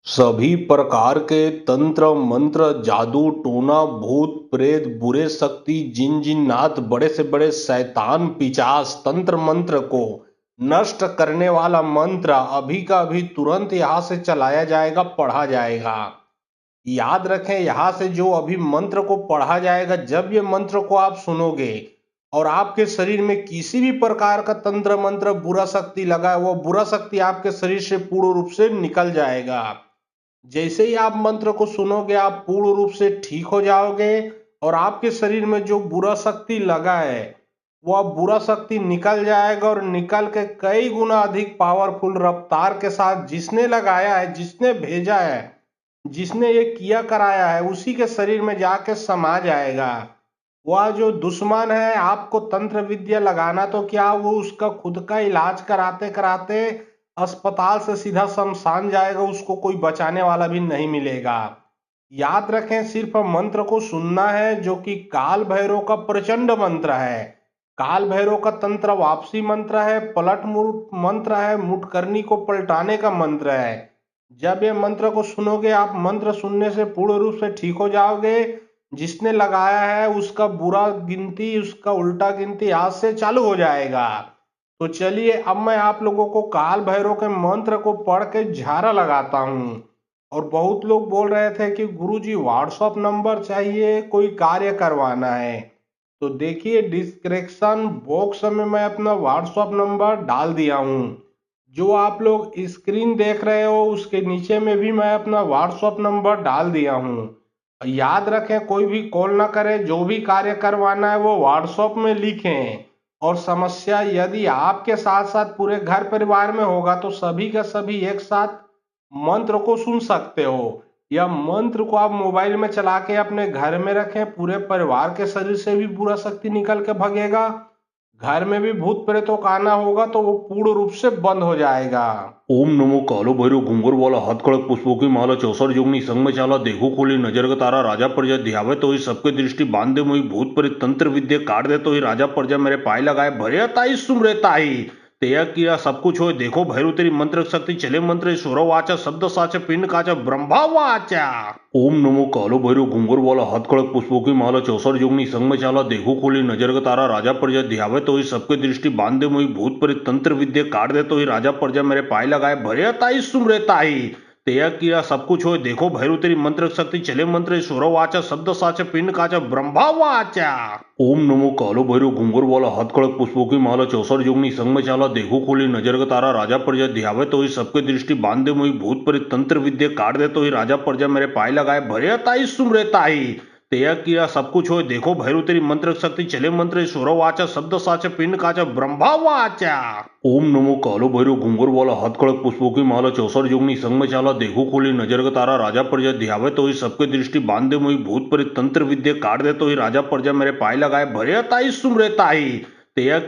सभी प्रकार के तंत्र मंत्र जादू टोना भूत प्रेत बुरे शक्ति जिन जिन्नात बड़े से बड़े शैतान पिशाच तंत्र मंत्र को नष्ट करने वाला मंत्र अभी का अभी तुरंत यहाँ से चलाया जाएगा, पढ़ा जाएगा। याद रखें, यहाँ से जो अभी मंत्र को पढ़ा जाएगा, जब ये मंत्र को आप सुनोगे और आपके शरीर में किसी भी प्रकार का तंत्र मंत्र बुरा शक्ति लगा है, वो बुरा शक्ति आपके शरीर से पूर्ण रूप से निकल जाएगा। जैसे ही आप मंत्र को सुनोगे, आप पूर्ण रूप से ठीक हो जाओगे और आपके शरीर में जो बुरा शक्ति लगा है वह बुरा शक्ति निकल जाएगा और निकल के कई गुना अधिक पावरफुल रफ्तार के साथ जिसने लगाया है, जिसने भेजा है, जिसने ये किया कराया है, उसी के शरीर में जाके समा जाएगा। वह जो दुश्मन है, आपको तंत्र विद्या लगाना तो क्या, वो उसका खुद का इलाज कराते कराते अस्पताल से सीधा शमशान जाएगा, उसको कोई बचाने वाला भी नहीं मिलेगा। याद रखें, सिर्फ मंत्र को सुनना है जो कि काल भैरव का प्रचंड मंत्र है। काल भैरव का तंत्र वापसी मंत्र है, पलट मुट मंत्र है, मुटकरनी को पलटाने का मंत्र है। जब ये मंत्र को सुनोगे, आप मंत्र सुनने से पूर्ण रूप से ठीक हो जाओगे। जिसने लगाया है उसका बुरा गिनती, उसका उल्टा गिनती आज से चालू हो जाएगा। तो चलिए, अब मैं आप लोगों को काल भैरव के मंत्र को पढ़ के झारा लगाता हूँ। और बहुत लोग बोल रहे थे कि गुरुजी व्हाट्सअप नंबर चाहिए, कोई कार्य करवाना है। तो देखिए, डिस्क्रिप्शन बॉक्स में मैं अपना व्हाट्सअप नंबर डाल दिया हूँ। जो आप लोग स्क्रीन देख रहे हो उसके नीचे में भी मैं अपना व्हाट्सअप नंबर डाल दिया हूँ। याद रखें, कोई भी कॉल ना करें, जो भी कार्य करवाना है वो व्हाट्सएप में लिखें। और समस्या यदि आपके साथ साथ पूरे घर परिवार में होगा तो सभी का सभी एक साथ मंत्र को सुन सकते हो। यह मंत्र को आप मोबाइल में चला के अपने घर में रखें, पूरे परिवार के शरीर से भी बुरा शक्ति निकल के भगेगा। घर में भी भूत प्रेतों का आना होगा तो वो पूर्ण रूप से बंद हो जाएगा। ओम नमो कालो भैरव घुंगर वाला हाथ खड़क पुष्पों की माला 64 जोगनी संग में चाला देखो खोली नजर का तारा राजा प्रजा ध्यावे तो ही सबके दृष्टि बांधे मुई भूत प्रेत तंत्र विद्या काट दे तो ही राजा प्रजा मेरे पाए लगाए भरे ताई सुमरे ताई तेया किया सब कुछ हो देखो भैरव तेरी मंत्र शक्ति चले मंत्र स्वरो वाचा शब्द साचा पिंड काचा ब्रह्मा वाचा। ओम नमो कालो भैरव घुंगर वाला हाथ खड़क पुष्पों की माला 64 जोगनी संग में चाला देखो खोली नजर का तारा राजा प्रजा ध्यावे तो ही सबके दृष्टि बांधे मुई भूत प्रेत तंत्र विद्या काट दे तो ही राजा प्रजा मेरे पाए लगाए भरे ताई सुमरे ताई तेया किया सब कुछ हो देखो भैरव तेरी मंत्र शक्ति चले मंत्र स्वरो वाचा शब्द साचा पिंड काचा ब्रह्मा वाचा। ओम नमो कालो भैरव घुंगर वाला हाथ खड़क पुष्पों की माला 64 जोगनी संग में चाला देखो खोली नजर का तारा राजा प्रजा ध्यावे तो ही सबके दृष्टि बांधे मुई भूत प्रेत तंत्र विद्या काट दे तो ही राजा प्रजा मेरे पाए लगाए भरे ताई सुमरे ताई तेया किया सब कुछ हो देखो भैरव तेरी मंत्र शक्ति चले मंत्र स्वरो वाचा शब्द साचा पिंड काचा ब्रह्मा वाचा। ओम नमो कालो भैरव घुंगर वाला हाथ खड़क पुष्पों की माला 64 जोगनी संग में चाला देखो खोली नजर का तारा राजा प्रजा ध्यावे तो ही सबके दृष्टि बांधे मुई भूत प्रेत तंत्र विद्या काट दे तो ही राजा प्रजा मेरे पाए लगाए भरे ताई सुमरे ताई तेया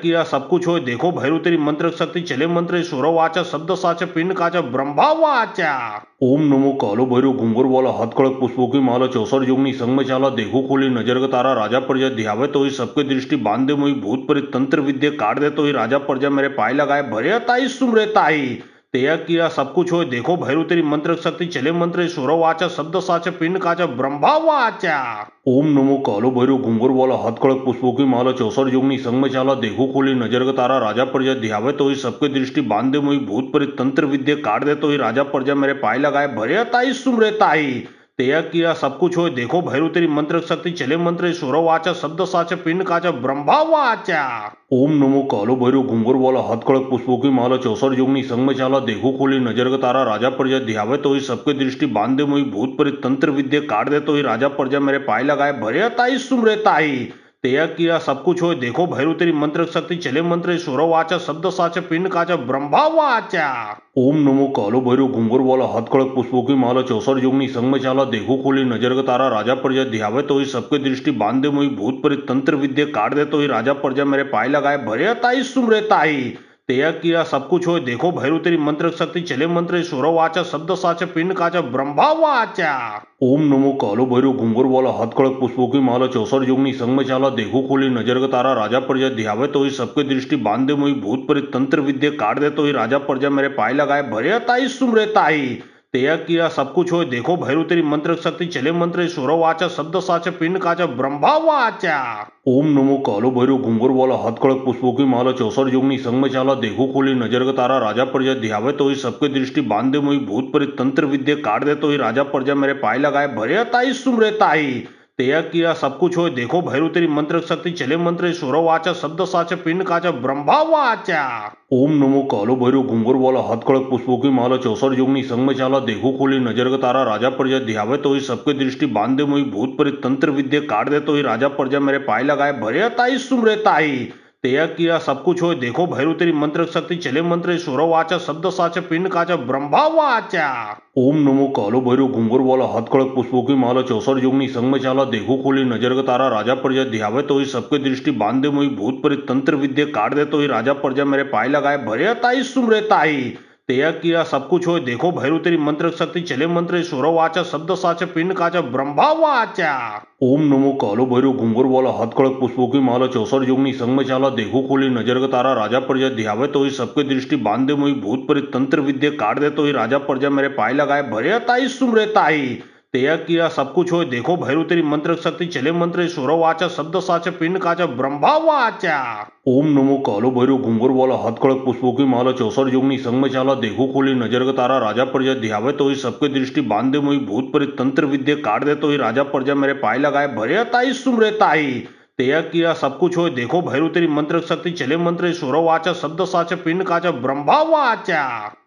किया सब कुछ हो देखो भैरव तेरी मंत्र शक्ति चले मंत्र स्वरो वाचा शब्द साचा पिंड काचा ब्रह्मा वाचा। ओम नमो कालो भैरव घुंगर वाला हाथ खड़क पुष्पों की माला 64 जोगनी संग में चाला देखो खोली नजर का तारा राजा प्रजा ध्यावे तो ही सबके दृष्टि बांधे मुई भूत प्रेत तंत्र विद्या काट दे तो ही राजा प्रजा मेरे पाए लगाए भरे ताई सुमरे ताई तेया किया सब कुछ हो देखो भैरव तेरी मंत्र शक्ति चले मंत्र स्वरो वाचा शब्द साचा पिंड काचा ब्रह्मा वाचा। ओम नमो कालो भैरव घुंगर वाला हाथ खड़क पुष्पों की माला 64 जोगनी संग में चाला देखो खोली नजर का तारा राजा प्रजा ध्यावे तो ही सबके दृष्टि बांधे मुई भूत प्रेत तंत्र विद्या काट दे तो ही राजा प्रजा मेरे पाए लगाए भरे ताई सुमरे ताई तेया किया सब कुछ हो देखो भैरव तेरी मंत्र शक्ति चले मंत्र स्वरो वाचा शब्द साचा पिंड काचा ब्रह्मा वाचा। ओम नमो कालो भैरव घुंगर वाला हाथ खड़क पुष्पों की माला 64 जोगनी संग में चाला देखो खोली नजर का तारा राजा प्रजा ध्यावे तो ही सबके दृष्टि बांधे मुई भूत प्रेत तंत्र विद्या काट दे तो ही राजा प्रजा मेरे पाए लगाए भरे ताई सुमरे ताई तेया किया सब कुछ हो देखो भैरव तेरी मंत्र शक्ति चले मंत्र स्वरो वाचा शब्द साचा पिंड काचा ब्रह्मा वाचा। ओम नमो कालो भैरव घुंगर वाला हाथ खड़क पुष्पों की माला 64 जोगनी संग में चाला देखो खोली नजर का तारा राजा प्रजा ध्यावे तो ही सबके दृष्टि बांधे मुई भूत प्रेत तंत्र विद्या काट दे तो ही राजा प्रजा मेरे पाए लगाए भरे ताई सुमरे ताई तेया किया सब कुछ हो देखो भैरव तेरी मंत्र शक्ति चले मंत्र स्वरो वाचा शब्द साचा पिंड काचा ब्रह्मा वाचा। ओम नमो कालो भैरव घुंगर वाला हाथ खड़क पुष्पों की माला 64 जोगनी संग में चाला देखो खोली नजर का तारा राजा प्रजा ध्यावे तो ही सबके दृष्टि बांधे मुई भूत प्रेत तंत्र विद्या काट दे तो ही राजा प्रजा मेरे पाए लगाए भरे ताई सुमरे ताई तेया किया सब कुछ होय देखो भैरू तेरी मंत्र शक्ती चले मंत्र सुरवाचा शब्द साचे पिंड काचा ब्रह्मा वाचा ओम नमो कालो भैरव घुंगर वाला हथकड़क पुष्पों की माला 64 योगनी संग में चाला देखो खोली नजर का तारा राजा प्रजा ध्यावे तो ही सबके दृष्टि बांधे मोई भूत प्रेत तंत्र विद्या काट दे तो ही राजा प्रजा मेरे पाए लगाए भरे ताई सुमरे ताई तेया किया सब कुछ होय देखो भैरू तेरी मंत्र शक्ति चले मंत्र सुरवाचा शब्द साचे पिंड काचा ब्रह्मा वाचा ओम नमो कालो भैरव घुंगर वाला हथकड़क पुष्पों की माला 64 योगनी संग में चाला देखो खोली नजर का तारा राजा प्रजा ध्यावे तो ही सबके दृष्टि बांधे मोई भूत प्रेत तंत्र विद्या काट दे तो ही राजा प्रजा मेरे पाए लगाए भरे ताई सुमरे ताई तेया किया सब कुछ होय देखो भैरू तेरी मंत्र शक्ति चले मंत्र सुरवाचा शब्द साचे पिंड काचा ब्रह्मा वाचा ओम नमो कालो भैरव घुंगर वाला हथकड़क पुष्पों की माला 64 योगनी संग में चाला देखो खोली नजर का तारा राजा प्रजा ध्यावे तो ही सबके दृष्टि बांधे मोई भूत प्रेत तंत्र विद्या काट दे तो ही राजा प्रजा मेरे पाए लगाए भरे ताई सुमरे ताई तेया किया सब कुछ होय देखो भैरू तेरी मंत्र शक्ति चले मंत्र सुरवाचा शब्द साचे पिंड काचा ब्रह्मा वाचा ओम नमो कालो भैरव घुंगर वाला हथकड़क पुष्पों की माला 64 योगनी संग में चाला देखो खोली नजर का तारा राजा प्रजा ध्यावे तो ही सबके दृष्टि बांधे मोई भूत प्रेत तंत्र विद्या काट दे तो ही राजा प्रजा मेरे पाए लगाए भरे ताई सुमरे ताई तेया किया सब कुछ होय देखो भैरू तेरी मंत्र शक्ति चले मंत्र सुरवाचा शब्द साचे पिंड काचा ब्रह्मा वाचा ओम नमो कालो भैरव घुंगर वाला हथकड़क पुष्पों की माला 64 योगनी संग में चाला देखो खोली नजर का तारा राजा प्रजा ध्यावे तो ही सबके दृष्टि बांधे मोई भूत प्रेत तंत्र विद्या काट दे तो ही राजा प्रजा मेरे पाए लगाए भरे ताई सुमरे ताई तेया किया सब कुछ होय देखो भैरू तेरी मंत्र शक्ति चले मंत्र सुरवाचा शब्द साचे पिंड काचा ब्रह्मा वाचा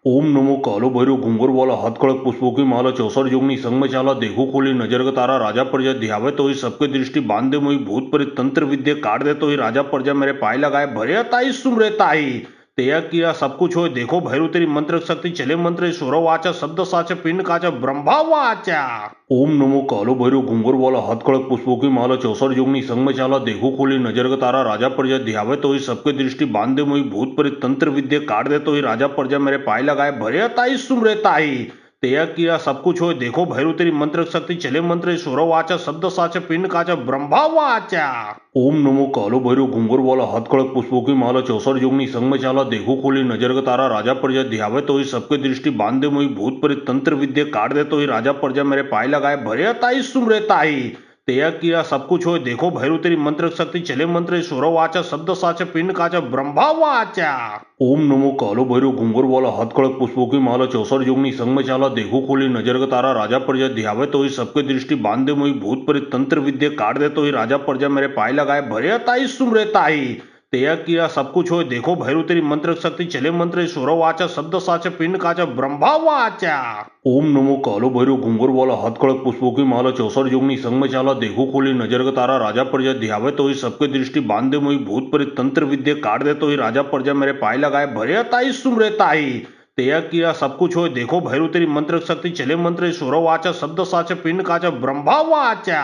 ओम नमो कालो भैरव घुंगर वाला हथकड़क पुष्पों की माला 64 योगनी संग में चाला देखो खोली नजर का तारा राजा प्रजा ध्यावे तो ही सबके दृष्टि बांधे मोई भूत प्रेत तंत्र विद्या काट दे तो ही राजा प्रजा मेरे पाए लगाए भरे ताई सुमरे ताई तेया किया सब कुछ होय देखो भैरू तेरी मंत्र शक्ति चले मंत्र सुरवाचा शब्द साचे पिंड काचा ब्रह्मा वाचा ओम नमो कालो भैरव घुंगर वाला हथकड़क पुष्पों की माला 64 योगनी संग में चाला देखो खोली नजर का तारा राजा प्रजा ध्यावे तो ही सबके दृष्टि बांधे मोई भूत प्रेत तंत्र विद्या काट दे तो ही राजा प्रजा मेरे पाए लगाए भरे ताई सुमरे ताई तेया किया सब कुछ होय देखो भैरू तेरी मंत्र शक्ति चले मंत्र सुरवाचा शब्द साचे पिंड काचा ब्रह्मा वाचा ओम नमो कालो भैरव घुंगर वाला हथकड़क पुष्पों की माला 64 योगनी संग में चाला देखो खोली नजर का तारा राजा प्रजा ध्यावे तो ही सबके दृष्टि बांधे मोई भूत प्रेत तंत्र विद्या काट दे तो ही राजा प्रजा मेरे पाए लगाए भरे ताई सुमरे ताई तेया किया सब कुछ होय देखो भैरू तेरी मंत्र शक्ति चले मंत्र सुरवाचा शब्द साचे पिंड काचा ब्रह्मा वाचा ओम नमो कालो भैरव घुंगर वाला हथकड़क पुष्पों की माला 64 योगनी संग में चाला देखो खोली नजर का तारा राजा प्रजा ध्यावे तो ही सबके दृष्टि बांधे मोई भूत प्रेत तंत्र विद्या काट दे तो ही राजा प्रजा मेरे पाए लगाए भरे ताई सुमरे ताई तेया किया सब कुछ होय देखो भैरू तेरी मंत्र शक्ति चले मंत्र सुरवाचा शब्द साचे पिंड काचा ब्रह्मा वाचा ओम नमो कालो भैरव घुंगर वाला हथकड़क पुष्पों की माला 64 योगनी संग में चाला देखो खोली नजर का तारा राजा प्रजा ध्यावे तो ही सबके दृष्टि बांधे मोई भूत प्रेत तंत्र विद्या काट दे तो ही राजा प्रजा मेरे पाए लगाए भरे ताई सुमरे ताई तेया किया सब कुछ होय देखो भैरू तेरी मंत्र शक्ति चले मंत्र सुरवाचा शब्द साचे पिंड काचा ब्रह्मा वाचा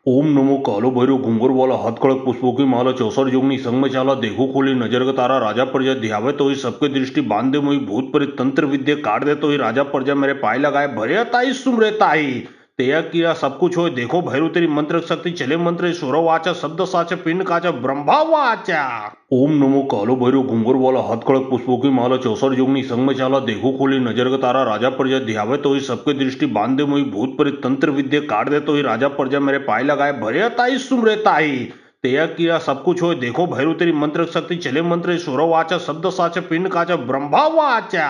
ओम नमो कालो भैरव घुंगर वाला हथकड़क पुष्पों की माला 64 योगनी संग में चाला देखो खोली नजर का तारा राजा प्रजा ध्यावे तो ही सबके दृष्टि बांधे मोई भूत प्रेत तंत्र विद्या काट दे तो ही राजा प्रजा मेरे पाए लगाए भरे ताई सुमरे ताई तेया किया सब कुछ होय देखो भैरू तेरी मंत्र शक्ति चले मंत्र सुरवाचा शब्द साचे पिंड काचा ब्रह्मा वाचा ओम नमो कालो भैरव घुंगर वाला हथकड़क पुष्पों की माला 64 योगनी संग में चाला देखो खोली नजर का तारा राजा प्रजा ध्यावे तो ही सबके दृष्टि बांधे मोई भूत प्रेत तंत्र विद्या काट दे तो ही राजा प्रजा मेरे पाए लगाए भरे ताई सुमरे ताई तेया किया सब कुछ होय देखो भैरू तेरी मंत्र शक्ति चले मंत्र सुरवाचा शब्द साचे पिंड काचा ब्रह्मा वाचा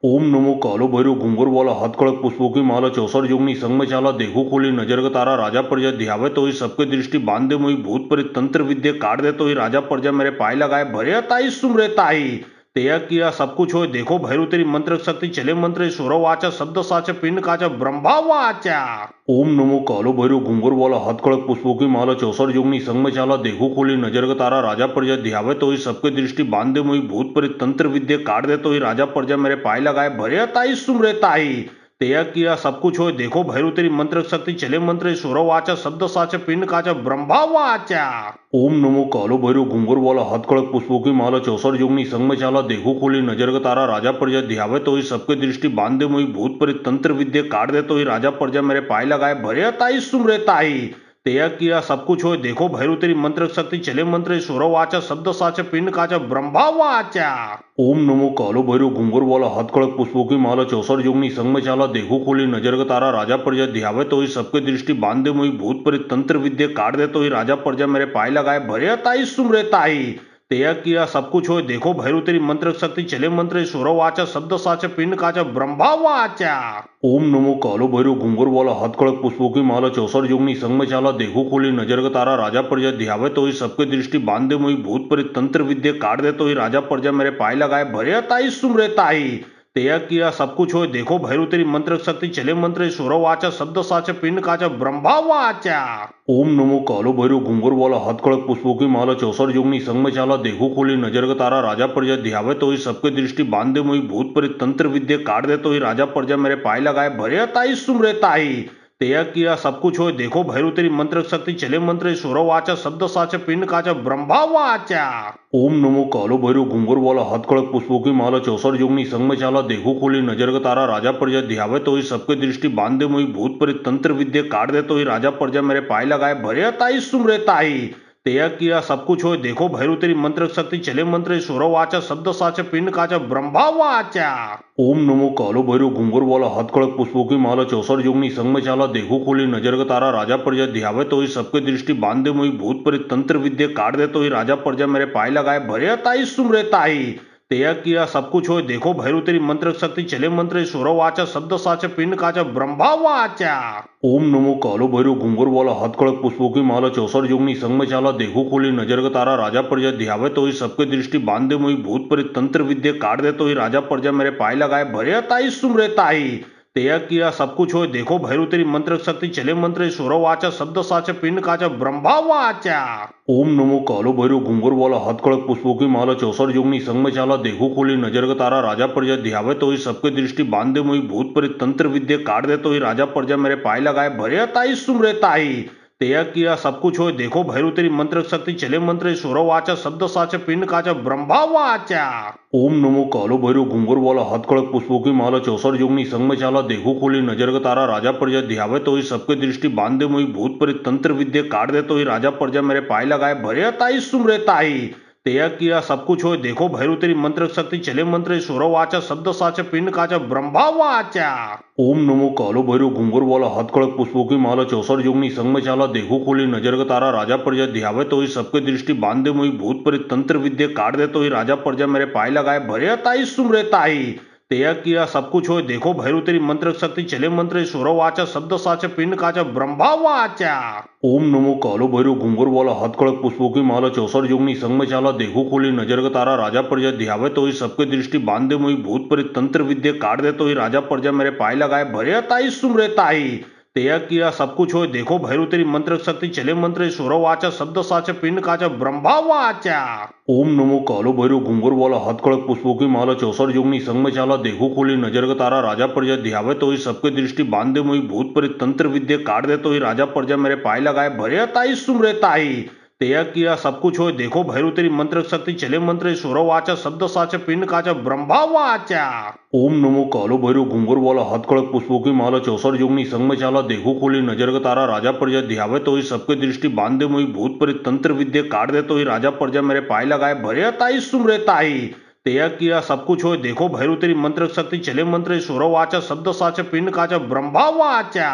ओम नमो कालो भैरव घुंगर वाला हथकड़क पुष्पों की माला 64 योगनी संग में चाला देखो खोली नजर का तारा राजा प्रजा ध्यावे तो ही सबके दृष्टि बांधे मोई भूत प्रेत तंत्र विद्या काट दे तो ही राजा प्रजा मेरे पाए लगाए भरे ताई सुमरे ताई तेया किया सब कुछ होय देखो भैरू तेरी मंत्र शक्ति चले मंत्र सुरवाचा शब्द साचे पिंड काचा ब्रह्मा वाचा ओम नमो कालो भैरव घुंगर वाला हथकड़क पुष्पों की माला 64 योगनी संग में चाला देखो खोली नजर का तारा राजा प्रजा ध्यावे तो ही सबके दृष्टि बांधे मोई भूत प्रेत तंत्र विद्या काट दे तो ही राजा प्रजा मेरे पाए लगाए भरे ताई सुमरे ताई तेया किया सब कुछ होय देखो भैरू तेरी मंत्र शक्ति चले मंत्र सुरवाचा शब्द साचे पिंड काचा ब्रह्मा वाचा ओम नमो कालो भैरव घुंगर वाला हथकड़क पुष्पों की माला 64 योगनी संग में चाला देखो खोली नजर का तारा राजा प्रजा ध्यावे तो ही सबके दृष्टि बांधे मोई भूत प्रेत तंत्र विद्या काट दे तो ही राजा प्रजा मेरे पाए लगाए भरे ताई सुमरे ताई तेया किया सब कुछ होय देखो भैरू तेरी मंत्र शक्ती चले मंत्र सुरो वाचा शब्द साचा पिंड काचा ब्रह्मा वाचा। ओम नमो कालो भैरव घुंगर वाला हथकड़क पुष्पों की माला चौसर जोगनी संग में चाला देखो खोली नजर का तारा राजा प्रजा ध्यावे तो ही सबके दृष्टि बांधे मुई भूत प्रेत तंत्र विद्या काट दे तो ही राजा प्रजा मेरे पाए लगाए भरे ताई सुमरे ताई। तेया किया सब कुछ होय देखो भैरू तेरी मंत्र शक्ति चले मंत्र सुरो वाचा शब्द साचा पिंड काचा ब्रह्मा वाचा। ओम नमो कालो भैरव घुंगर वाला हथकड़क पुष्पों की माला चौसर जोगनी संग में चाला देखो खोली नजर का तारा राजा प्रजा ध्यावे तो ही सबके दृष्टि बांधे मुई भूत प्रेत तंत्र विद्या काट दे तो ही राजा प्रजा मेरे पाए लगाए भरे ताई सुमरे ताई। तेया किया सब कुछ होय देखो भैरू तेरी मंत्र शक्ति चले मंत्र सुरो वाचा शब्द साचा पिंड काचा ब्रह्मा वाचा। ओम नमो कालो भैरव घुंगर वाला हथकड़क पुष्पों की माला चौसर जोगनी संग में चाला देखो खोली नजर का तारा राजा प्रजा ध्यावे तो ही सबके दृष्टि बांधे मुई भूत प्रेत तंत्र विद्या काट दे तो ही राजा प्रजा मेरे पाए लगाए भरे ताई सुमरे ताई। तेया किया सब कुछ होय देखो भैरू तेरी मंत्र शक्ति चले मंत्र सुरो वाचा शब्द साचा पिंड काचा ब्रह्मा वाचा। ओम नमो कालो भैरव घुंगर वाला हथकड़क पुष्पों की माला चौसर जोगनी संग में चाला देखो खोली नजर का तारा राजा प्रजा ध्यावे तो ही सबके दृष्टि बांधे मुई भूत प्रेत तंत्र विद्या काट दे तो ही राजा प्रजा मेरे पाए लगाए भरे ताई सुमरे ताई। तेया किया सब कुछ होय देखो भैरू तेरी मंत्र शक्ति चले मंत्र सुरो वाचा शब्द साचा पिंड काचा ब्रह्मा वाचा। ओम नमो कालो भैरव घुंगर वाला हथकड़क पुष्पों की माला चौसर जोगनी संग में चाला देखो खोली नजर का तारा राजा प्रजा ध्यावे तो ही सबके दृष्टि बांधे मुई भूत प्रेत तंत्र विद्या काट दे तो ही राजा प्रजा मेरे पाए लगाए भरे ताई सुमरे ताई। तेया किया सब कुछ होय देखो भैरू तेरी मंत्र शक्ति चले मंत्र सुरो वाचा शब्द साचा पिंड काचा ब्रह्मा वाचा। ओम नमो कालो भैरव घुंगर वाला हथकड़क पुष्पों की माला चौसर जोगनी संग में चाला देखो खोली नजर का तारा राजा प्रजा ध्यावे तो ही सबके दृष्टि बांधे मुई भूत प्रेत तंत्र विद्या काट दे तो ही राजा प्रजा मेरे पाए लगाए भरे ताई सुमरे ताई। तेया किया सब कुछ होय देखो भैरू तेरी मंत्र शक्ति चले मंत्र सुरो वाचा शब्द साचा पिंड काचा ब्रह्मा वाचा। ओम नमो कालो भैरव घुंगर वाला हथकड़क पुष्पों की माला चौसर जोगनी संग में चाला देखो खोली नजर का तारा राजा प्रजा ध्यावे तो ही सबके दृष्टि बांधे मुई भूत प्रेत तंत्र विद्या काट दे तो ही राजा प्रजा मेरे पाए लगाए भरे ताई सुमरे ताई। तेया किया सब कुछ होय देखो भैरू तेरी मंत्र शक्ति चले मंत्र सुरो वाचा शब्द साचा पिंड काचा ब्रह्मा वाचा। ओम नमो कालो भैरव घुंगर वाला हथकड़क पुष्पों की माला चौसर जोगनी संग में चाला देखो खोली नजर का तारा राजा प्रजा ध्यावे तो ही सबके दृष्टि बांधे मुई भूत प्रेत तंत्र विद्या काट दे तो ही राजा प्रजा मेरे पाए लगाए भरे ताई सुमरे ताई। तेया किया सब कुछ होय देखो भैरू तेरी मंत्र शक्ति चले मंत्र सुरो वाचा शब्द साचा पिंड काचा ब्रह्मा वाचा। ओम नमो कालो भैरव घुंगर वाला हथकड़क पुष्पों की माला चौसर जोगनी संग में चाला देखो खोली नजर का तारा राजा प्रजा ध्यावे तो ही सबके दृष्टि बांधे मुई भूत प्रेत तंत्र विद्या काट दे तो ही राजा प्रजा मेरे पाए लगाए भरे ताई सुमरे ताई। तेया किया सब कुछ होय देखो भैरू तेरी मंत्र शक्ति चले मंत्र सुरो वाचा शब्द साचा पिंड काचा ब्रह्मा वाचा। ओम नमो कालो भैरव घुंगर वाला हथकड़क पुष्पों की माला चौसर जोगनी संग में चाला देखो खोली नजर का तारा राजा प्रजा ध्यावे तो ही सबके दृष्टि बांधे मुई भूत प्रेत तंत्र विद्या काट दे तो ही राजा प्रजा मेरे पाए लगाए भरे ताई सुमरे ताई। तेया किया सब कुछ होय देखो भैरू तेरी मंत्र शक्ति चले मंत्र सुरो वाचा शब्द साचा पिंड काचा ब्रह्मा वाचा। ओम नमो कालो भैरव घुंगर वाला हथकड़क पुष्पों की माला चौसर जोगनी संग में चाला देखो खोली नजर का तारा राजा प्रजा ध्यावे तो ही सबके दृष्टि बांधे मुई भूत प्रेत तंत्र विद्या काट दे तो ही राजा प्रजा मेरे पाए लगाए भरे ताई सुमरे ताई। तेया किया सब कुछ होय देखो भैरू तेरी मंत्र शक्ति चले मंत्र सुरो वाचा शब्द साचा पिंड काचा ब्रह्मा वाचा। ओम नमो कालो भैरव घुंगर वाला हथकड़क पुष्पों की माला चौसर जोगनी संग में चाला देखो खोली नजर का तारा राजा प्रजा ध्यावे तो ही सबके दृष्टि बांधे मुई भूत प्रेत तंत्र विद्या काट दे तो ही राजा प्रजा मेरे पाए लगाए भरे ताई सुमरे ताई। तेया किया सब कुछ होय देखो भैरू तेरी मंत्र शक्ति चले मंत्र सुरो वाचा शब्द साचा पिंड काचा ब्रह्मा वाचा।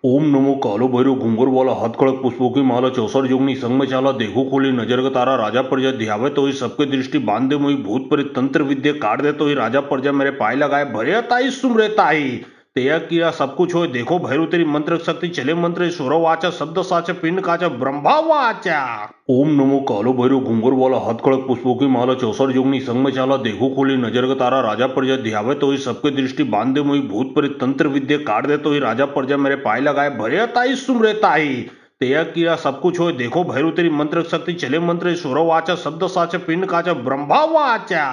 ओम नमो कालो भैरव घुंगर वाला हथकड़क पुष्पों की माला चौसर जोगनी संग में चाला देखो खोली नजर का तारा राजा प्रजा ध्यावे तो ही सबके दृष्टि बांधे मुई भूत प्रेत तंत्र विद्या काट दे तो ही राजा प्रजा मेरे पाए लगाए भरे ताई सुमरे ताई। तेया किया सब कुछ होय देखो भैरू तेरी मंत्र शक्ति चले मंत्र सुरो वाचा शब्द साचा पिंड काचा ब्रह्मा वाचा। ओम नमो कालो भैरव घुंगर वाला हथकड़क पुष्पों की माला चौसर जोगनी संग में चाला देखो खोली नजर का तारा राजा प्रजा ध्यावे तो ही सबके दृष्टि बांधे मुई भूत प्रेत तंत्र विद्या काट दे तो ही राजा प्रजा मेरे पाए लगाए भरे ताई सुमरे ताई। तेया किया सब कुछ होय देखो भैरू तेरी मंत्र शक्ति चले मंत्र सुरो वाचा शब्द साचा पिंड काचा ब्रह्मा वाचा।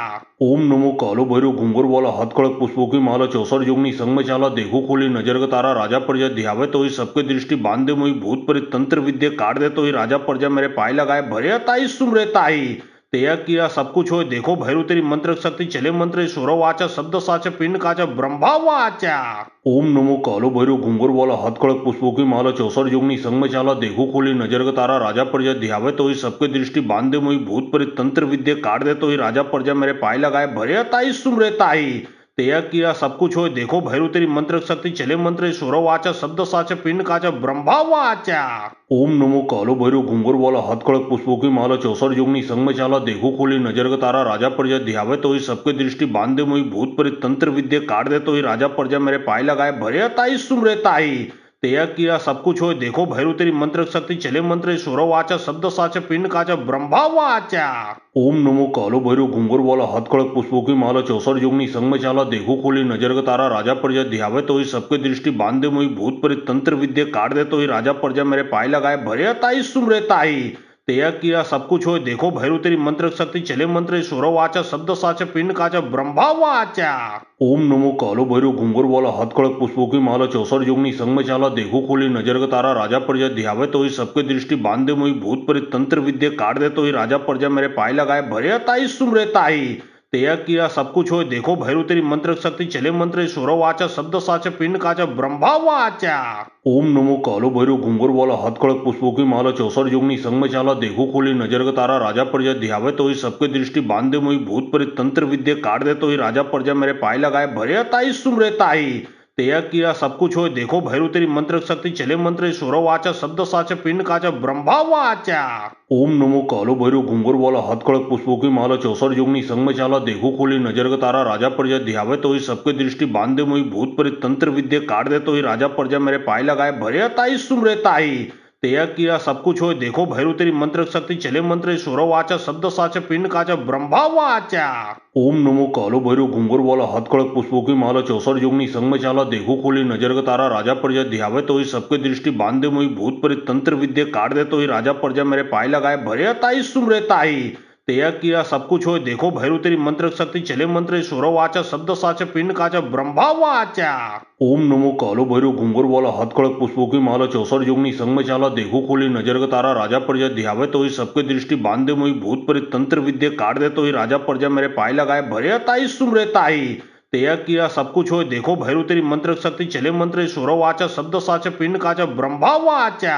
ओम नमो कालो भैरव घुंगर वाला हथकड़क पुष्पों की माला चौसर जोगनी संग में चाला देखो खोली नजर का तारा राजा प्रजा ध्यावे तो ही सबके दृष्टि बांधे मुई भूत प्रेत तंत्र विद्या काट दे तो ही राजा प्रजा मेरे पाए लगाए भरे ताई सुमरे ताई। तेया किया सब कुछ होय देखो भैरव तेरी मंत्र शक्ति चले मंत्र सुरो वाचा शब्द साचा पिंड काचा ब्रह्मा वाचा। ओम नमो कालो भैरव घुंगर वाला हाथ खड़क पुष्पों की माला चौसर जोगनी संग में चाला देखो खोली नजर का तारा राजा प्रजा ध्यावे तो ही सबके दृष्टि बांधे मोई भूत प्रेत तंत्र विद्या काट दे तो ही राजा प्रजा मेरे पाए लगाए भरे ताई सुमरे ताई। तेया किया सब कुछ होय देखो भैरव तेरी मंत्र शक्ति चले मंत्र सुरो वाचा शब्द साचा पिंड काचा ब्रह्मा वाचा। ओम नमो कालो भैरव घुंगर वाला हाथ खड़क पुष्पों की माला चौसर जोगनी संग में चाला देखो खोली नजर का तारा राजा प्रजा ध्यावे तो ही सबके दृष्टि बांधे मोई भूत प्रेत तंत्र विद्या काट दे तो ही राजा प्रजा मेरे पाए लगाए भरे ताई सुमरे ताई। तेया किया सब कुछ होय देखो भैरव तेरी मंत्र शक्ति चले मंत्र सुरो वाचा शब्द साचा पिंड काचा ब्रह्मा वाचा। ओम नमो कालो भैरव घुंगर वाला हाथ खड़क पुष्पों की माला चौसर जोगनी संग में चाला देखो खोली नजर का तारा राजा प्रजा ध्यावे तो ही सबके दृष्टि बांधे मोई भूत प्रेत तंत्र विद्या काट दे तो ही राजा प्रजा मेरे पाए लगाए भरे ताई सुमरे ताई। तेया किया सब कुछ होय देखो भैरव तेरी मंत्र शक्ति चले मंत्र सुरो वाचा शब्द साचा पिंड काचा ब्रह्मा वाचा। ओम नमो कालो भैरव घुंगर वाला हाथ खड़क पुष्पों की माला चौसर जोगनी संग में चाला देखो खोली नजर का तारा राजा प्रजा ध्यावे तो ही सबके दृष्टि बांधे मोई भूत प्रेत तंत्र विद्या काट दे तो ही राजा प्रजा मेरे पाए लगाए भरे ताई सुमरे ताई। तेया किया सब कुछ होय देखो भैरव तेरी मंत्र शक्ति चले मंत्र सुरो वाचा शब्द साचा पिंड काचा ब्रह्मा वाचा। ओम नमो कालो भैरव घुंगर वाला हाथ खड़क पुष्पों की माला चौसर जोगनी संग में चाला देखो खोली नजर का तारा राजा प्रजा ध्यावे तो ही सबके दृष्टि बांधे मोई भूत प्रेत तंत्र विद्या काट दे तो ही राजा प्रजा मेरे पाए लगाए भरे ताई सुमरे ताई। तेया किया सब कुछ होय देखो भैरव तेरी मंत्र शक्ति चले मंत्र सुरो वाचा शब्द साचा पिंड काचा ब्रह्मा वाचा। ओम नमो कालो भैरव घुंगर वाला हाथ खड़क पुष्पों की माला चौसर जोगनी संग में चाला देखो खोली नजर का तारा राजा प्रजा ध्यावे तो ही सबके दृष्टि बांधे मोई भूत प्रेत तंत्र विद्या काट दे तो ही राजा प्रजा मेरे पाए लगाए भरे ताई सुमरे ताई। तेया किया सब कुछ होय देखो भैरव तेरी मंत्र शक्ति चले मंत्र सुरो वाचा शब्द साचा पिंड काचा ब्रह्मा वाचा। ओम नमो कालो भैरव घुंगर वाला हाथ खड़क पुष्पों की माला चौसर जोगनी संग में चाला देखो खोली नजर का तारा राजा प्रजा ध्यावे तो ही सबके दृष्टि बांधे मोई भूत प्रेत तंत्र विद्या काट दे तो ही राजा प्रजा मेरे पाए लगाए भरे ताई सुमरे ताई। तेया किया सब कुछ होय देखो भैरव तेरी मंत्र शक्ति चले मंत्र सुरो वाचा शब्द साचा पिंड काचा ब्रह्मा वाचा। ओम नमो कालो भैरव घुंगर वाला हाथ खड़क पुष्पों की माला चौसर जोगनी संग में चाला देखो खोली नजर का तारा राजा प्रजा ध्यावे तो ही सबके दृष्टि बांधे मोई भूत प्रेत तंत्र विद्या काट दे तो ही राजा प्रजा मेरे पाए लगाए भरे ताई सुमरे ताई। तेया किया सब कुछ होय देखो भैरव तेरी मंत्र शक्ति चले मंत्र सुरो वाचा शब्द साचा पिंड काचा ब्रह्मा वाचा।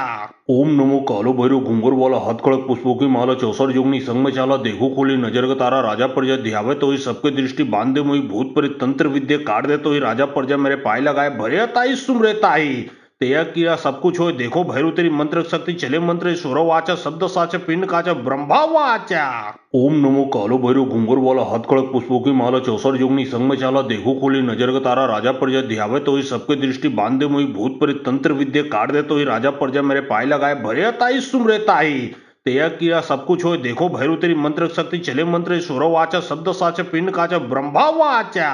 ओम नमो कालो भैरव घुंगर वाला हाथ खड़क पुष्पों की माला चौसर जोगनी संग में चाला देखो खोली नजर का तारा राजा प्रजा ध्यावे तो ही सबके दृष्टि बांधे मोई भूत प्रेत तंत्र विद्या काट दे तो ही राजा प्रजा मेरे पाए लगाए भरे ताई सुमरे ताई। तेया किया सब कुछ होय देखो भैरव तेरी मंत्र शक्ति चले मंत्र सुरो वाचा शब्द साचा पिंड काचा ब्रह्मा वाचा। ओम नमो कालो भैरव घुंगर वाला हाथ खड़क पुष्पों की माला चौसर जोगनी संग में चाला देखो खोली नजर का तारा राजा प्रजा ध्यावे तो ही सबके दृष्टि बांधे मोई भूत प्रेत तंत्र विद्या काट दे तो ही राजा प्रजा मेरे पाए लगाए भरे ताई सुमरे ताई। तेया किया सब कुछ होय देखो भैरव तेरी मंत्र शक्ति चले मंत्र सुरो वाचा शब्द साचा पिंड काचा ब्रह्मा वाचा।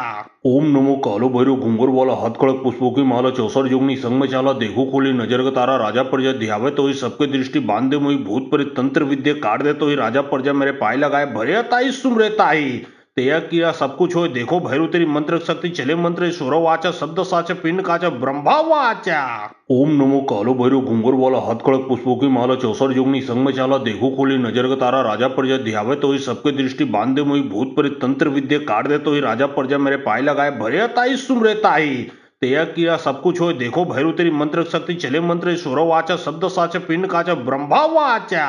ओम नमो कालो भैरव घुंगर वाला हाथ खड़क पुष्पों की माला चौसर जोगनी संग में चाला देखो खोली नजर का तारा राजा प्रजा ध्यावे तो ही सबके दृष्टि बांधे मोई भूत प्रेत तंत्र विद्या काट दे तो ही राजा प्रजा मेरे पाए लगाए भरे ताई सुमरे ताई। तेया किया सब कुछ होय देखो भैरव तेरी मंत्र शक्ति चले मंत्र सुरो वाचा शब्द साचा पिंड काचा ब्रह्मा वाचा। ओम नमो कालो भैरव घुंगर वाला हाथ खड़क पुष्पों की माला चौसर जोगनी संग में चाला देखो खोली नजर का तारा राजा प्रजा ध्यावे तो ही सबके दृष्टि बांधे मोई भूत प्रेत तंत्र विद्या काट दे तो ही राजा प्रजा मेरे पाए लगाए भरे ताई सुमरे ताई। तेया किया सब कुछ होय देखो भैरव तेरी मंत्र शक्ति चले मंत्र सुरो वाचा शब्द साचा पिंड काचा ब्रह्मा वाचा।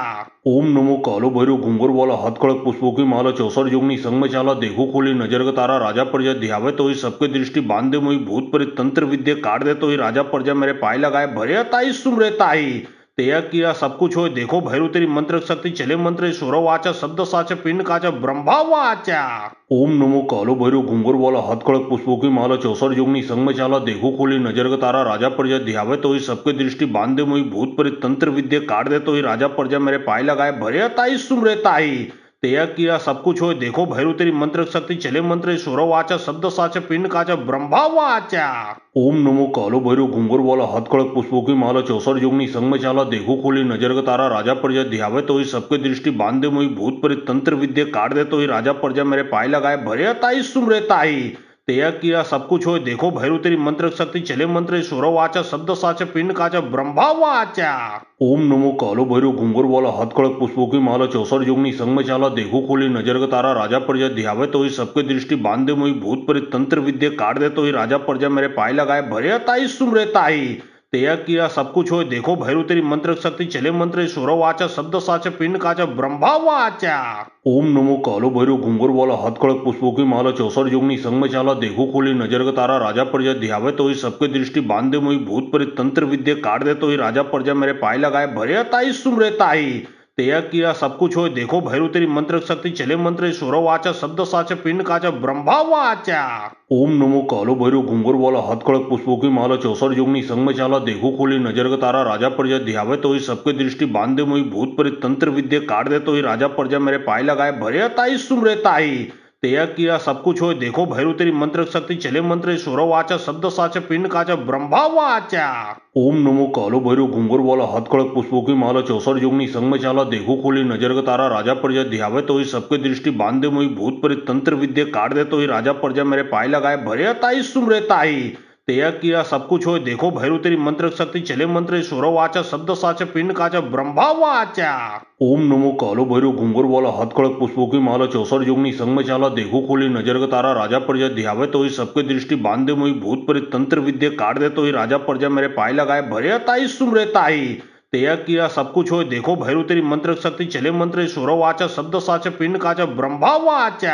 ओम नमो कालो भैरव घुंगर वाला हाथ खड़क पुष्पों की माला चौसर जोगनी संग में चाला देखो खोली नजर का तारा राजा प्रजा ध्यावे तो ही सबके दृष्टि बांधे मोई भूत प्रेत तंत्र विद्या काट दे तो ही राजा प्रजा मेरे पाए लगाए भरे ताई सुमरे ताई। तेया किया सब कुछ होय देखो भैरव तेरी मंत्र शक्ति चले मंत्र सुरो वाचा शब्द साचा पिंड काचा ब्रह्मा वाचा। ओम नमो कालो भैरव घुंगर वाला हाथ खड़क पुष्पों की माला चौसर जोगनी संग में चाला देखो खोली नजर का तारा राजा प्रजा ध्यावे तो ही सबके दृष्टि बांधे मोई भूत प्रेत तंत्र विद्या काट दे तो ही राजा प्रजा मेरे पाए लगाए भरे ताई सुमरे ताई। तेया किया सब कुछ होय देखो भैरव तेरी मंत्र शक्ति चले मंत्र सुरो वाचा शब्द साचा पिंड काचा ब्रह्मा वाचा। ओम नमो कालो भैरव घुंगर वाला हाथ खड़क पुष्पों की माला चौसर जोगनी संग में चाला देखो खोली नजर का तारा राजा प्रजा ध्यावे तो ही सबके दृष्टि बांधे मोई भूत प्रेत तंत्र विद्या काट दे तो ही राजा प्रजा मेरे पाए लगाए भरे ताई सुमरे ताई। तेया किया सब कुछ होय देखो भैरू तेरी मंत्र शक्ती चले मंत्र सुरवाचा शब्द साच पिंड काचा ब्रह्मा वाचा ओम नमो कालो भैरव घुंगर वाला हाथ खड़क पुष्पों की माला चौसर जोगनी संग में चाला देखो खोली नजर का तारा राजा प्रजा ध्यावे तो ही सबके दृष्टि बांधे मोई भूत प्रेत तंत्र विद्या काट दे तो ही राजा प्रजा मेरे पाए लगाए भरे ताई सुमरे ताई तेया किया सब कुछ होय देखो भैरू तेरी मंत्र शक्ति चले मंत्र सुरवाचा शब्द साच पिंड काचा ब्रह्मा वाचा ओम नमो कालो भैरव घुंगर वाला हाथ खड़क पुष्पों की माला चौसर जोगनी संग में चाला देखो खोली नजर का तारा राजा प्रजा ध्यावे तो ही सबके दृष्टि बांधे मोई भूत प्रेत तंत्र विद्या काट दे तो ही राजा प्रजा मेरे पाए लगाए भरे ताई सुमरे ताई तेया किया सब कुछ होय देखो भैरू तेरी मंत्र शक्ति चले मंत्र सुरवाचा शब्द साच पिंड काचा ब्रह्मा वाचा ओम नमो कालो भैरव घुंगर वाला हाथ खड़क पुष्पों की माला चौसर जोगनी संग में चाला देखो खोली नजर का तारा राजा प्रजा ध्यावे तो ही सबके दृष्टि बांधे मोई भूत प्रेत तंत्र विद्या काट दे तो ही राजा प्रजा मेरे पाए लगाए भरे ताई सुमरे ताई तेया किया सब कुछ होय देखो भैरू तेरी मंत्र शक्ति चले मंत्र सुरवाचा शब्द साच पिंड काचा ब्रह्मा वाचा ओम नमो कालो भैरव घुंगर वाला हाथ खड़क पुष्पों की माला चौसर जोगनी संग में चाला देखो खोली नजर का तारा राजा प्रजा ध्यावे तो ही सबके दृष्टि बांधे मोई भूत प्रेत तंत्र विद्या काट दे तो ही राजा प्रजा मेरे पाए लगाए भरे ताई सुमरे ताई तेया किया सब कुछ होय देखो भैरू तेरी मंत्र शक्ति चले मंत्र सुरवाचा शब्द साच पिंड काचा ब्रह्मा वाचा ओम नमो कालो भैरव घुंगर वाला हाथ खड़क पुष्पों की माला चौसर जोगनी संग में चाला देखो खोली नजर का तारा राजा प्रजा ध्यावे तो ही सबके दृष्टि बांधे मोई भूत प्रेत तंत्र विद्या काट दे तो ही राजा प्रजा मेरे पाए लगाए भरे ताई सुमरे ताई तेया किया सब कुछ होय देखो भैरू तेरी मंत्र शक्ति चले मंत्र सुरवाचा शब्द साच पिंड काचा ब्रह्मा वाचा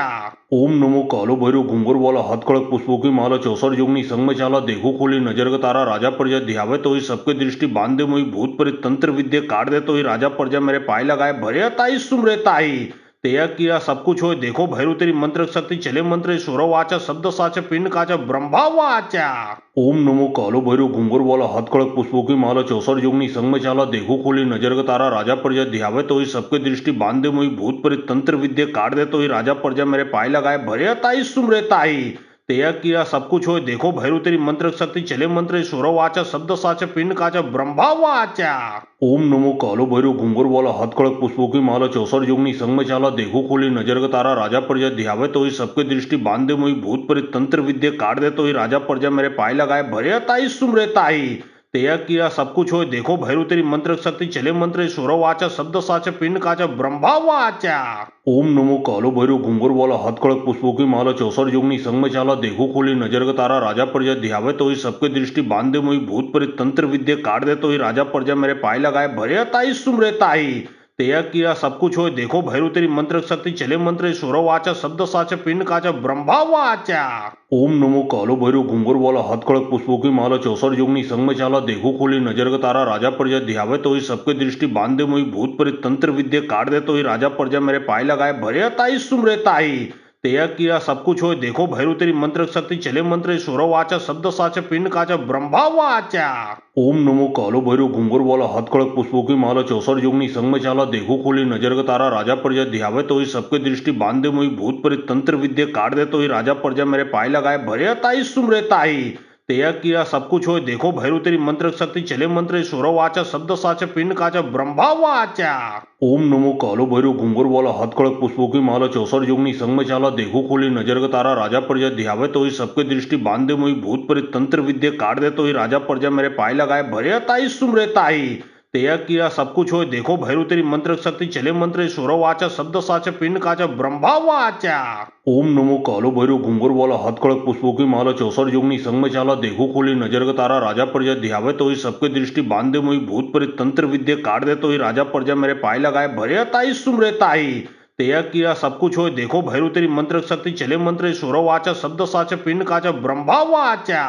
ओम नमो कालो भैरव घुंगर वाला हाथ खड़क पुष्पों की माला चौसर जोगनी संग में चाला देखो खोली नजर का तारा राजा प्रजा ध्यावे तो ही सबके दृष्टि बांधे मोई भूत प्रेत तंत्र विद्या काट दे तो ही राजा प्रजा मेरे पाए लगाए भरे ताई सुमरे ताई तेया किया सब कुछ होय देखो भैरू तेरी मंत्र शक्ति चले मंत्र सुरवाचा शब्द साच पिंड काचा ब्रह्मा वाचा ओम नमो कालो भैरव घुंगर वाला हाथ खड़क पुष्पों की माला चौसर जोगनी संग में चाला देखो खोली नजर का तारा राजा प्रजा ध्यावे तो ही सबके दृष्टि बांधे मोई भूत प्रेत तंत्र विद्या काट दे तो ही राजा प्रजा मेरे पाए लगाए भरे ताई सुमरे ताई तेया किया सब कुछ होय देखो भैरू तेरी मंत्र शक्ति चले मंत्र सुरवाचा शब्द साच पिंड काचा ब्रह्मा वाचा ओम नमो कालो भैरव घुंगर वाला हाथ खड़क पुष्पों की माला चौसर जोगनी संग में चाला देखो खोली नजर का तारा राजा प्रजा ध्यावे तो ही सबके दृष्टि बांधे मोई भूत प्रेत तंत्र विद्या काट दे तो ही राजा प्रजा मेरे पाए लगाए भरे ताई सुमरे ताई तेया किया सब कुछ होय देखो भैरू तेरी मंत्र शक्ति चले मंत्र सुरवाचा शब्द साच पिंड काचा ब्रह्मा वाचा ओम नमो कालो भैरव घुंगर वाला हाथ खड़क पुष्पों की माला चौसर जोगनी संग में चाला देखो खोली नजर का तारा राजा प्रजा ध्यावे तो ही सबके दृष्टि बांधे मोई भूत प्रेत तंत्र विद्या काट दे तो ही राजा प्रजा मेरे पाए लगाए भरे ताई सुमरे ताई तेया किया सब कुछ होय देखो भैरू तेरी मंत्र शक्ति चले मंत्र सुरवाचा शब्द साच पिंड काचा ब्रह्मा वाचा ओम नमो कालो भैरव घुंगर वाला हाथ खड़क पुष्पों की माला चौसर जोगनी संग में चाला देखो खोली नजर का तारा राजा प्रजा ध्यावे तो ही सबके दृष्टि बांधे मोई भूत प्रेत तंत्र विद्या काट दे तो ही राजा प्रजा मेरे पाए लगाए भरे ताई सुमरे ताई तेया किया सब कुछ होय देखो भैरू तेरी मंत्र शक्ति चले मंत्र सुरवाचा शब्द साच पिंड काचा ब्रह्मा वाचा ओम नमो कालो भैरव घुंगर वाला हाथ खड़क पुष्पों की माला चौसर जोगनी संग में चाला देखो खोली नजर का तारा राजा प्रजा ध्यावे तो ही सबके दृष्टि बांधे मोई भूत प्रेत तंत्र विद्या काट दे तो ही राजा प्रजा मेरे पाए लगाए भरे ताई सुमरे ताई तेया किया सब कुछ होय देखो भैरू तेरी मंत्र शक्ति चले मंत्र सुरवाचा शब्द साच पिंड काचा ब्रह्मा वाचा ओम नमो कालो भैरव घुंगर वाला हाथ खड़क पुष्पों की माला चौसर जोगनी संग में चाला देखो खोली नजर का तारा राजा प्रजा ध्यावे तो ही सबके दृष्टि बांधे मोई भूत प्रेत तंत्र विद्या काट दे तो ही राजा प्रजा मेरे पाए लगाए भरे ताई सुमरे ताई तेया किया सब कुछ होय देखो भैरू तेरी मंत्र शक्ति चले मंत्र सुरवाचा शब्द साच पिंड काचा ब्रह्मा वाचा ओम नमो कालो भैरव घुंगर वाला हाथ खड़क पुष्पों की माला चौसर जोगनी संग में चाला देखो खोली नजर का तारा राजा प्रजा ध्यावे तो ही सबके दृष्टि बांधे मोई भूत प्रेत तंत्र विद्या काट दे तो ही राजा प्रजा मेरे पाए लगाए भरे ताई सुमरे ताई तेया किया सब कुछ होय देखो भैरू तेरी मंत्र शक्ति चले मंत्र सुरवाचा शब्द साच पिंड काचा ब्रह्मा वाचा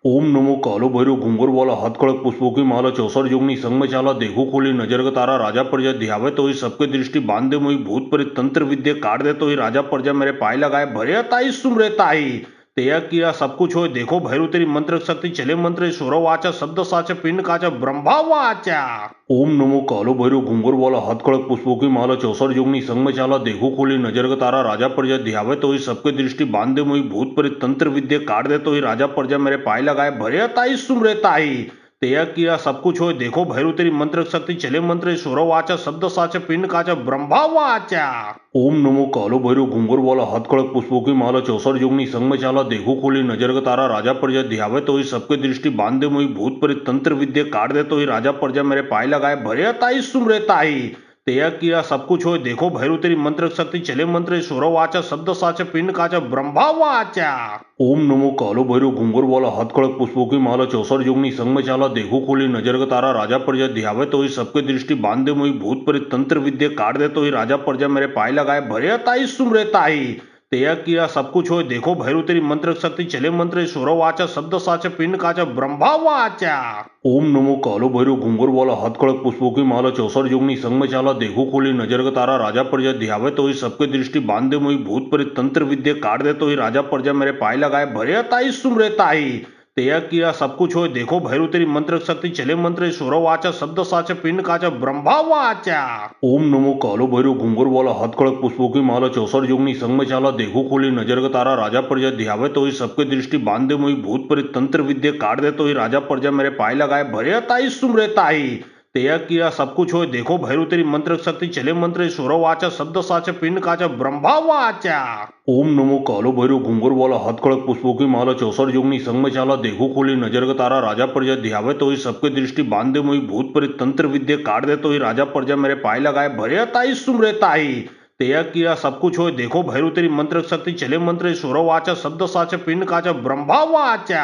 ओम नमो कालो भैरव घुंगर वाला हाथ खड़क पुष्पों की माला चौसर जोगनी संग में चाला देखो खोली नजर का तारा राजा प्रजा ध्यावे तो ही सबके दृष्टि बांधे मोई भूत प्रेत तंत्र विद्या काट दे तो ही राजा प्रजा मेरे पाए लगाए भरे ताई सुमरे ताई तेया किया सब कुछ होय देखो भैरू तेरी मंत्र शक्ति चले मंत्र सुरवाचा शब्द साच पिंड काचा ब्रह्मा वाचा ओम नमो कालो भैरव घुंगर वाला हाथ खड़क पुष्पों की माला चौसर जोगनी संग में चाला देखो खोली नजर का तारा राजा प्रजा ध्यावे तो ही सबके दृष्टि बांधे मोई भूत प्रेत तंत्र विद्या काट दे तो ही राजा प्रजा मेरे पाए लगाए भरे ताई सुमरे ताई तेया किया सब कुछ होय देखो भैरू तेरी मंत्र शक्ती चले मंत्र सुरो वाचा शब्द साचा पिंड काचा ब्रह्मा वाचा। ओम नमो कालो भैरव घुंगर वाला हथकड़क पुष्पों की माला चौसर जोगनी संग में चाला देखो खोली नजर का तारा राजा प्रजा ध्यावे तो ही सबके दृष्टि बांधे मुई भूत प्रेत तंत्र विद्या काट दे तो ही राजा प्रजा मेरे पाए लगाए भरे ताई सुमरे ताई। तेया किया सब कुछ होय देखो भैरू तेरी मंत्र शक्ति चले मंत्र सुरो वाचा शब्द साचा पिंड काचा ब्रह्मा वाचा। ओम नमो कालो भैरव घुंगर वाला हथकड़क पुष्पों की माला चौसर जोगनी संग में चाला देखो खोली नजर का तारा राजा प्रजा ध्यावे तो ही सबके दृष्टि बांधे मुई भूत प्रेत तंत्र विद्या काट दे तो ही राजा प्रजा मेरे पाए लगाए भरे ताई सुमरे ताई। तेया किया सब कुछ होय देखो भैरू तेरी मंत्र शक्ति चले मंत्र सुरो वाचा शब्द साचा पिंड काचा ब्रह्मा वाचा। ओम नमो कालो भैरव घुंगर वाला हथकड़क पुष्पों की माला चौसर जोगनी संग में चाला देखो खोली नजर का तारा राजा प्रजा ध्यावे तो ही सबके दृष्टि बांधे मुई भूत प्रेत तंत्र विद्या काट दे तो ही राजा प्रजा मेरे पाए लगाए भरे ताई सुमरे ताई। तेया किया सब कुछ होय देखो भैरू तेरी मंत्र शक्ति चले मंत्र सुरो वाचा शब्द साचा पिंड काचा ब्रह्मा वाचा। ओम नमो कालो भैरव घुंगर वाला हथकड़क पुष्पों की माला चौसर जोगनी संग में चाला देखो खोली नजर का तारा राजा प्रजा ध्यावे तो ही सबके दृष्टि बांधे मुई भूत प्रेत तंत्र विद्या काट दे तो ही राजा प्रजा मेरे पाए लगाए भरे ताई सुमरे ताई। तेया किया सब कुछ होय देखो भैरू तेरी मंत्र शक्ति चले मंत्र सुरो वाचा शब्द साचा पिंड काचा ब्रह्मा वाचा। ओम नमो कालो भैरव घुंगर वाला हथकड़क पुष्पों की माला चौसर जोगनी संग में चाला देखो खोली नजर का तारा राजा प्रजा ध्यावे तो ही सबके दृष्टि बांधे मुई भूत प्रेत तंत्र विद्या काट दे तो ही राजा प्रजा मेरे पाए लगाए भरे ताई सुमरे ताई। तेया किया सब कुछ होय देखो भैरू तेरी मंत्र शक्ति चले मंत्र सुरो वाचा शब्द साचा पिंड काचा ब्रह्मा वाचा।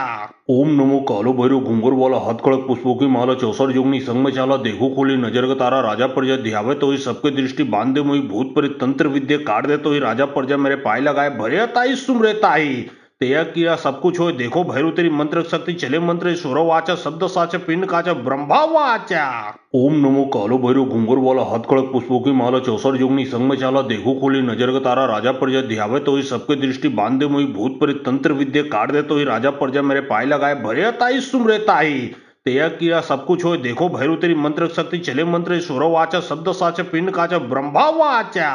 ओम नमो कालो भैरव घुंगर वाला हथकड़क पुष्पों की माला चौसर जोगनी संग में चाला देखो खोली नजर का तारा राजा प्रजा ध्यावे तो ही सबके दृष्टि बांधे मुई भूत प्रेत तंत्र विद्या काट दे तो ही राजा प्रजा मेरे पाए लगाए भरे ताई सुमरे ताई। तेया किया सब कुछ होय देखो भैरू तेरी मंत्र शक्ति चले मंत्र सुरो वाचा शब्द साचा पिंड काचा ब्रह्मा वाचा। ओम नमो कालो भैरव घुंगर वाला हथकड़क पुष्पों की माला चौसर जोगनी संग में चाला देखो खोली नजर का तारा राजा प्रजा ध्यावे तो ही सबके दृष्टि बांधे मुई भूत प्रेत तंत्र विद्या काट दे तो ही राजा प्रजा मेरे पाए लगाए भरे ताई सुमरे ताई। तेया किया सब कुछ होय देखो भैरू तेरी मंत्र शक्ति चले मंत्र सुरो वाचा शब्द साचा पिंड काचा ब्रह्मा वाचा।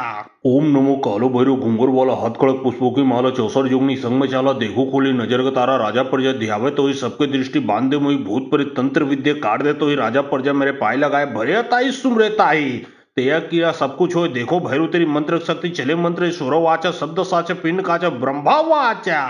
ओम नमो कालो भैरव घुंगर वाला हथकड़क पुष्पों की माला चौसर जोगनी संग में चाला देखो खोली नजर का तारा राजा प्रजा ध्यावे तो ही सबके दृष्टि बांधे मुई भूत प्रेत तंत्र विद्या काट दे तो ही राजा प्रजा मेरे पाए लगाए भरे ताई सुमरे ताई। तेया किया सब कुछ होय देखो भैरू तेरी मंत्र शक्ति चले मंत्र सुरो वाचा शब्द साचा पिंड काचा ब्रह्मा वाचा।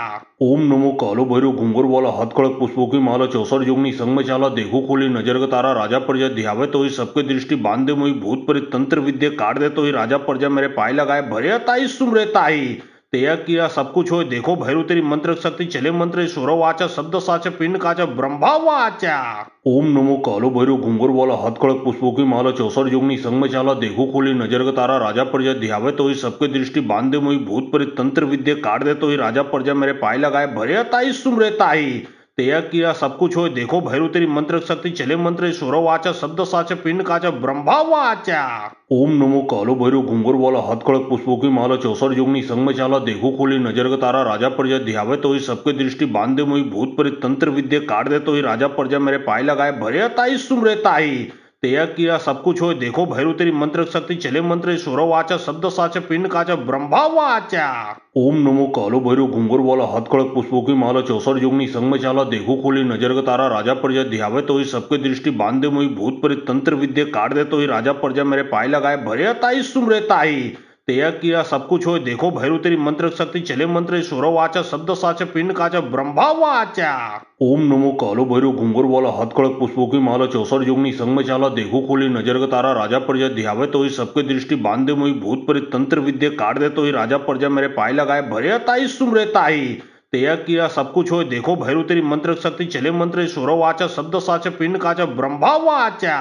ओम नमो कालो भैरव घुंगर वाला हथकड़क पुष्पों की माला चौसर जोगनी संग में चाला देखो खोली नजर का तारा राजा प्रजा ध्यावे तो ही सबके दृष्टि बांधे मुई भूत प्रेत तंत्र विद्या काट दे तो ही राजा प्रजा मेरे पाए लगाए भरे ताई सुमरे ताई। तेया किया सब कुछ होय देखो भैरू तेरी मंत्र शक्ति चले मंत्र सुरो वाचा शब्द साचा पिंड काचा ब्रह्मा वाचा। ओम नमो कालो भैरव घुंगर वाला हथकड़क पुष्पों की माला चौसर जोगनी संग में चाला देखो खोली नजर का तारा राजा प्रजा ध्यावे तो ही सबके दृष्टि बांधे मुई भूत प्रेत तंत्र विद्या काट दे तो ही राजा प्रजा मेरे पाए लगाए भरे ताई सुमरे ताई। तेया किया सब कुछ होय देखो भैरू तेरी मंत्र शक्ति चले मंत्र सुरो वाचा शब्द साचा पिंड काचा ब्रह्मा वाचा। ओम नमो कालो भैरव घुंगर वाला हथकड़क पुष्पों की माला चौसर जोगनी संग में चाला देखो खोली नजर का तारा राजा प्रजा ध्यावे तो ही सबके दृष्टि बांधे मुई भूत प्रेत तंत्र विद्या काट दे तो ही राजा प्रजा मेरे पाए लगाए भरे ताई सुमरे ताई। तेया किया सब कुछ होय देखो भैरू तेरी मंत्र शक्ति चले मंत्र सुरो वाचा शब्द साचा पिंड काचा ब्रह्मा वाचा। ओम नमो कालो भैरव घुंगर वाला हथकड़क पुष्पों की माला चौसर जोगनी संग में चाला देखो खोली नजर का तारा राजा प्रजा ध्यावे तो ही सबके दृष्टि बांधे मुई भूत प्रेत तंत्र विद्या काट दे तो ही राजा प्रजा मेरे पाए लगाए भरे ताई सुमरे ताई। तेया किया सब कुछ होय देखो भैरू तेरी मंत्र शक्ति चले मंत्र सुरो वाचा शब्द साचा पिंड काचा ब्रह्मा वाचा। ओम नमो कालो भैरव घुंगर वाला हथकड़क पुष्पों की माला चौसर जोगनी संग में चाला देखो खोली नजर का तारा राजा प्रजा ध्यावे तो ही सबके दृष्टि बांधे मुई भूत प्रेत तंत्र विद्या काट दे तो ही राजा प्रजा मेरे पाए लगाए भरे ताई सुमरे ताई। तेया किया सब कुछ होय देखो भैरू तेरी मंत्र शक्ति चले मंत्र सुरो वाचा शब्द साचा पिंड काचा ब्रह्मा वाचा।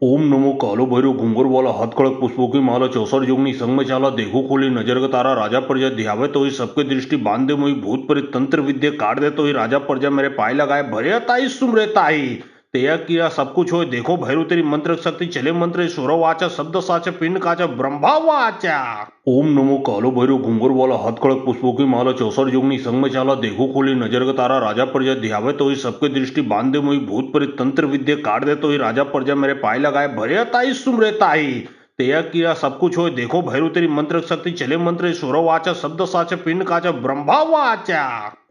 ओम नमो कालो भैरव घुंगर वाला हथकड़क पुष्पों की माला चौसर जोगनी संग में चाला देखो खोली नजर का तारा राजा प्रजा ध्यावे तो ही सबके दृष्टि बांधे मुई भूत प्रेत तंत्र विद्या काट दे तो ही राजा प्रजा मेरे पाए लगाए भरे ताई सुमरे ताई। तेया किया सब कुछ होय देखो भैरू तेरी मंत्र शक्ति चले मंत्र सुरो वाचा शब्द साचा पिंड काचा ब्रह्मा वाचा। ओम नमो कालो भैरव घुंगर वाला हथकड़क पुष्पों की माला चौसर जोगनी संग में चाला देखो खोली नजर का तारा राजा प्रजा ध्यावे तो ही सबके दृष्टि बांधे मुई भूत प्रेत तंत्र विद्या काट दे तो ही राजा प्रजा मेरे पाए लगाए भरे ताई सुमरे ताई। तेया किया सब कुछ होय देखो भैरू तेरी मंत्र शक्ती चले मंत्र सुरो वाचा शब्द साचा पिंड काचा ब्रह्मा वाचा।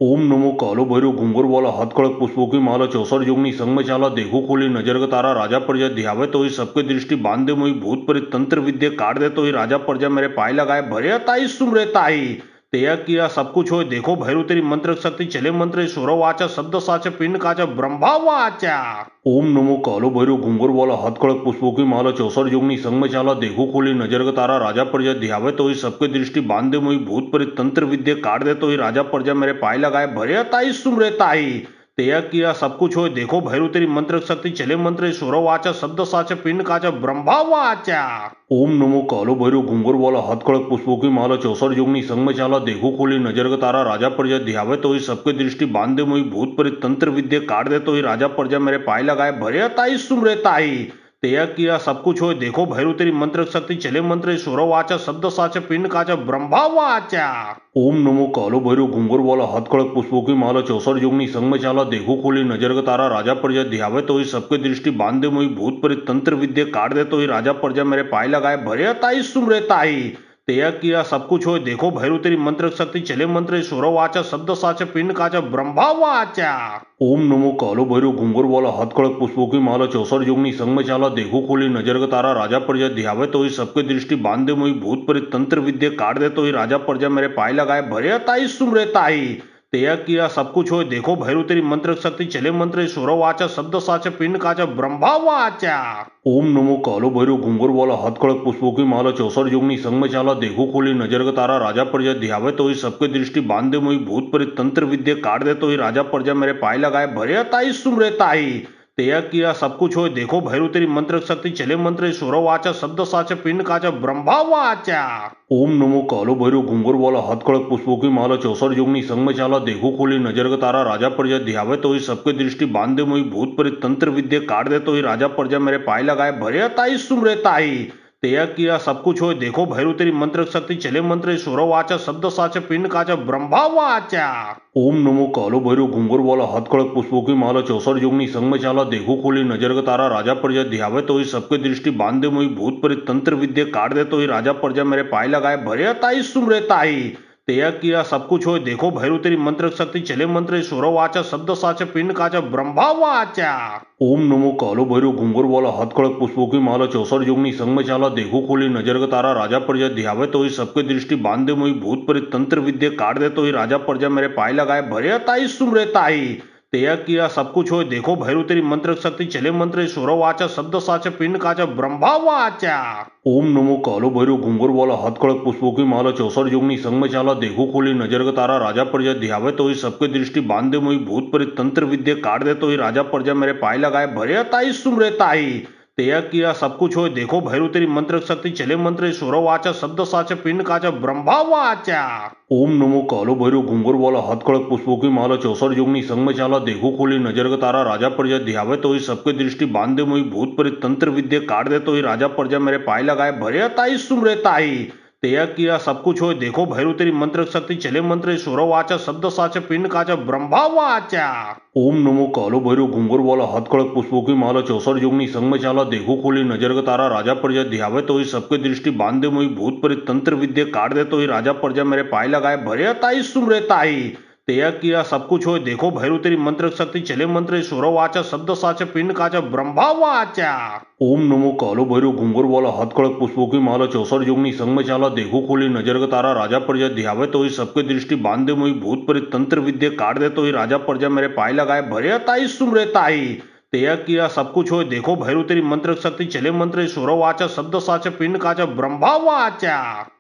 ओम नमो कालो भैरू घुंगर वाला हाथकड़क पुष्पों की माला चौसर जोगनी संग में चाला देखो खोली नजर का तारा राजा प्रजा ध्यावे तो ही सबके दृष्टि बांध दे मोई भूत प्रेत तंत्र विद्या काट दे तो ही राजा प्रजा मेरे पाए लगाए भरे ताई सुमरे ताई। तेया किया सब कुछ होय देखो भैरू तेरी मंत्र शक्ति चले मंत्र सुरो वाचा शब्द साचा पिंड काचा ब्रह्मा वाचा। ओम नमो कालो भैरू घुंगर वाला हाथकड़क पुष्पों की माला चौसर जोगनी संग में चाला देखो खोली नजर का तारा राजा प्रजा ध्यावे तो ही सबके दृष्टि बांध दे मोई भूत प्रेत तंत्र विद्या काट दे तो ही राजा प्रजा मेरे पाए लगाए भरे ताई सुमरे ताई। तेया किया सब कुछ होय देखो भैरू तेरी मंत्र शक्ति चले मंत्र सुरो वाचा शब्द साचा पिंड काचा ब्रह्मा वाचा। ओम नमो कालो भैरू घुंगर वाला हाथकड़क पुष्पों की माला चौसर जोगनी संग में चाला देखो खोली नजर का तारा राजा प्रजा ध्यावे तो ही सबके दृष्टि बांध दे मोई भूत प्रेत तंत्र विद्या काट दे तो ही राजा प्रजा मेरे पाए लगाए भरे ताई सुमरे ताई। तेया किया सब कुछ होय देखो भैरू तेरी मंत्र शक्ति चले मंत्र सुरो वाचा शब्द साचा पिंड काचा ब्रह्मा वाचा। ओम नमो कालो भैरू घुंगर वाला हाथकड़क पुष्पों की माला चौसर जोगनी संग में चाला देखो खोली नजर का तारा राजा प्रजा ध्यावे तो ही सबके दृष्टि बांध दे मोई भूत प्रेत तंत्र विद्या काट दे तो ही राजा प्रजा मेरे पाए लगाए भरे ताई सुमरे ताई। तेया किया सब कुछ होय देखो भैरू तेरी मंत्र शक्ति चले मंत्र सुरो वाचा शब्द साचा पिंड काचा ब्रह्मा वाचा। ओम नमो कालो भैरू घुंगर वाला हाथकड़क पुष्पों की माला चौसर जोगनी संग में चाला देखो खोली नजर का तारा राजा प्रजा ध्यावे तो ही सबके दृष्टि बांध दे मोई भूत प्रेत तंत्र विद्या काट दे तो ही राजा प्रजा मेरे पाए लगाए भरे ताई सुमरे ताई। तेया किया सब कुछ होय देखो भैरू तेरी मंत्र शक्ति चले मंत्र सुरो वाचा शब्द साचा पिंड काचा ब्रह्मा वाचा। ओम नमो कालो भैरू घुंगर वाला हाथकड़क पुष्पों की माला चौसर जोगनी संग में चाला देखो खोली नजर का तारा राजा प्रजा ध्यावे तो ही सबके दृष्टि बांध दे मोई भूत प्रेत तंत्र विद्या काट दे तो ही राजा प्रजा मेरे पाए लगाए भरे ताई सुमरे ताई। तेया किया सब कुछ होय देखो भैरू तेरी मंत्र शक्ति चले मंत्र सुरो वाचा शब्द साचा पिंड काचा ब्रह्मा वाचा। ओम नमो कालो भैरू घुंगर वाला हाथकड़क पुष्पों की माला चौसर जोगनी संग में चाला देखो खोली नजर का तारा राजा प्रजा ध्यावे तो ही सबके दृष्टि बांध दे मोई भूत प्रेत तंत्र विद्या काट दे तो ही राजा प्रजा मेरे पाए लगाए भरे ताई सुमरे ताई। तेया किया सब कुछ होय देखो भैरू तेरी मंत्र शक्ति चले मंत्र सुरो वाचा शब्द साचा पिंड काचा ब्रह्मा वाचा। ओम नमो कालो भैरू घुंगर वाला हाथकड़क पुष्पों की माला चौसर जोगनी संग में चाला देखो खोली नजर का तारा राजा प्रजा ध्यावे तो ही सबके दृष्टि बांध दे मोई भूत प्रेत तंत्र विद्या काट दे तो ही राजा प्रजा मेरे पाए लगाए भरे ताई सुमरे ताई। तेया किया सब कुछ होय देखो भैरू तेरी मंत्र शक्ति चले मंत्र सुरो वाचा शब्द साचा पिंड काचा ब्रह्मा वाचा। ओम नमो कालो भैरू घुंगर वाला हाथकड़क पुष्पों की माला चौसर जोगनी संग में चाला देखो खोली नजर का तारा राजा प्रजा ध्यावे तो ही सबके दृष्टि बांध दे मोई भूत प्रेत तंत्र विद्या काट दे तो ही राजा प्रजा मेरे पाए लगाए भरे ताई सुमरे ताई। तेया किया सब कुछ होय देखो भैरू तेरी मंत्र शक्ति चले मंत्र सुरो वाचा शब्द साचा पिंड काचा ब्रह्मा वाचा। ओम नमो कालो भैरू घुंगर वाला हाथकड़क पुष्पों की माला चौसर जोगनी संग में चाला देखो खोली नजर का तारा राजा प्रजा ध्यावे तो ही सबके दृष्टि बांध दे मोई भूत प्रेत तंत्र विद्या काट दे तो ही राजा प्रजा मेरे पाए लगाए भरे ताई सुमरे ताई। तेया किया सब कुछ होय देखो भैरू तेरी मंत्र शक्ति चले मंत्र सुरो वाचा शब्द साचा पिंड काचा ब्रह्मा वाचा। ओम नमो कालो भैरू घुंगर वाला हाथकड़क पुष्पों की माला चौसर जोगनी संग में चाला देखो खोली नजर का तारा राजा प्रजा ध्यावे तो ही सबके दृष्टि बांध दे मोई भूत प्रेत तंत्र विद्या काट दे तो ही राजा प्रजा मेरे पाए लगाए भरे ताई सुमरे ताई। तेया किया सब कुछ होय देखो भैरू तेरी मंत्र शक्ति चले मंत्र सुरो वाचा शब्द साचा पिंड काचा ब्रह्मा वाचा। ओम नमो कालो भैरू घुंगर वाला हाथकड़क पुष्पों की माला चौसर जोगनी संग में चाला देखो खोली नजर का तारा राजा प्रजा ध्यावे तो ही सबके दृष्टि बांध दे मोई भूत प्रेत तंत्र विद्या काट दे तो ही राजा प्रजा मेरे पाए लगाए भरे ताई सुमरे ताई। तेया किया सब कुछ होय देखो भैरू तेरी मंत्र शक्ति चले मंत्र सुरो वाचा शब्द साचा पिंड काचा ब्रह्मा वाचा। ओम नमो कालो भैरू घुंगर वाला हाथकड़क पुष्पों की माला चौसर जोगनी संग में चाला देखो खोली नजर का तारा राजा प्रजा ध्यावे तो ही सबके दृष्टि बांध दे मोई भूत प्रेत तंत्र विद्या काट दे तो ही राजा प्रजा मेरे पाए लगाए भरे ताई सुमरे ताई। तेया किया सब कुछ होय देखो भैरू तेरी मंत्र शक्ति चले मंत्र सुरो वाचा शब्द साचा पिंड काचा ब्रह्मा वाचा।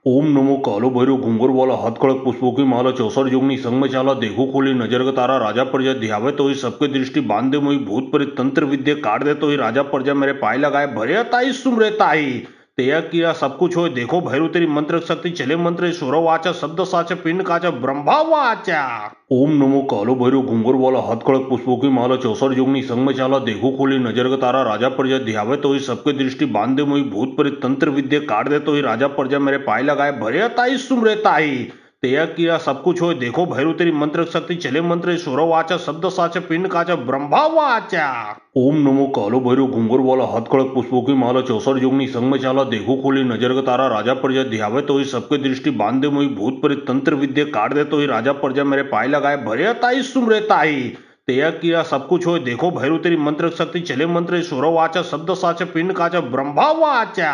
ओम नमो कालो भैरू घुंगर वाला हाथकड़क पुष्पों की माला चौसर जोगनी संग में चाला देखो खोली नजर का तारा राजा प्रजा ध्यावे तो ही सबके दृष्टि बांध दे मोई भूत प्रेत तंत्र विद्या काट दे तो ही राजा प्रजा मेरे पाए लगाए भरे ताई सुमरे ताई। तेया किया सब कुछ होय देखो भैरू तेरी मंत्र शक्ति चले मंत्र सुरो वाचा शब्द साचा पिंड काचा ब्रह्मा वाचा। ओम नमो कालो भैरू घुंगर वाला हाथकड़क पुष्पों की माला चौसर जोगनी संग में चाला देखो खोली नजर का तारा राजा प्रजा ध्यावे तो ही सबके दृष्टि बांध दे मोई भूत प्रेत तंत्र विद्या काट दे तो ही राजा प्रजा मेरे पाए लगाए भरे ताई सुमरे ताई। तेया किया सब कुछ होय देखो भैरू तेरी मंत्र शक्ती चले मंत्र सुरो वाचा शब्द साचा पिंड काचा ब्रह्मा वाचा ओम नमो कालो भैरव घुंगर वाला हाथ खड़क पुष्पों की माला 64 जोगनी संग में चाला देखो खोली नजर का तारा राजा प्रजा ध्यावे तो ही सबके दृष्टि बांधे मोई भूत प्रेत तंत्र विद्या काट दे तो ही राजा प्रजा मेरे पाए लगाए भरे ताई सुमरे ताई तेया किया सब कुछ होय देखो भैरू तेरी मंत्र शक्ति चले मंत्र सुरो वाचा शब्द साचा पिंड काचा ब्रह्मा वाचा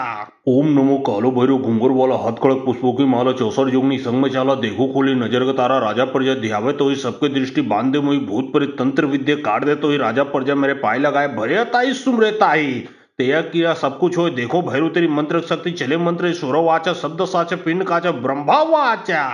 ओम नमो कालो भैरव घुंगर वाला हाथ खड़क पुष्पों की माला 64 जोगनी संग में चाला देखो खोली नजर का तारा राजा प्रजा ध्यावे तो ही सबके दृष्टि बांधे मोई भूत प्रेत तंत्र विद्या काट दे तो ही राजा प्रजा मेरे पाए लगाए भरे ताई सुमरे ताई तेया किया सब कुछ होय देखो भैरू तेरी मंत्र शक्ति चले मंत्र सुरो वाचा शब्द साचा पिंड काचा ब्रह्मा वाचा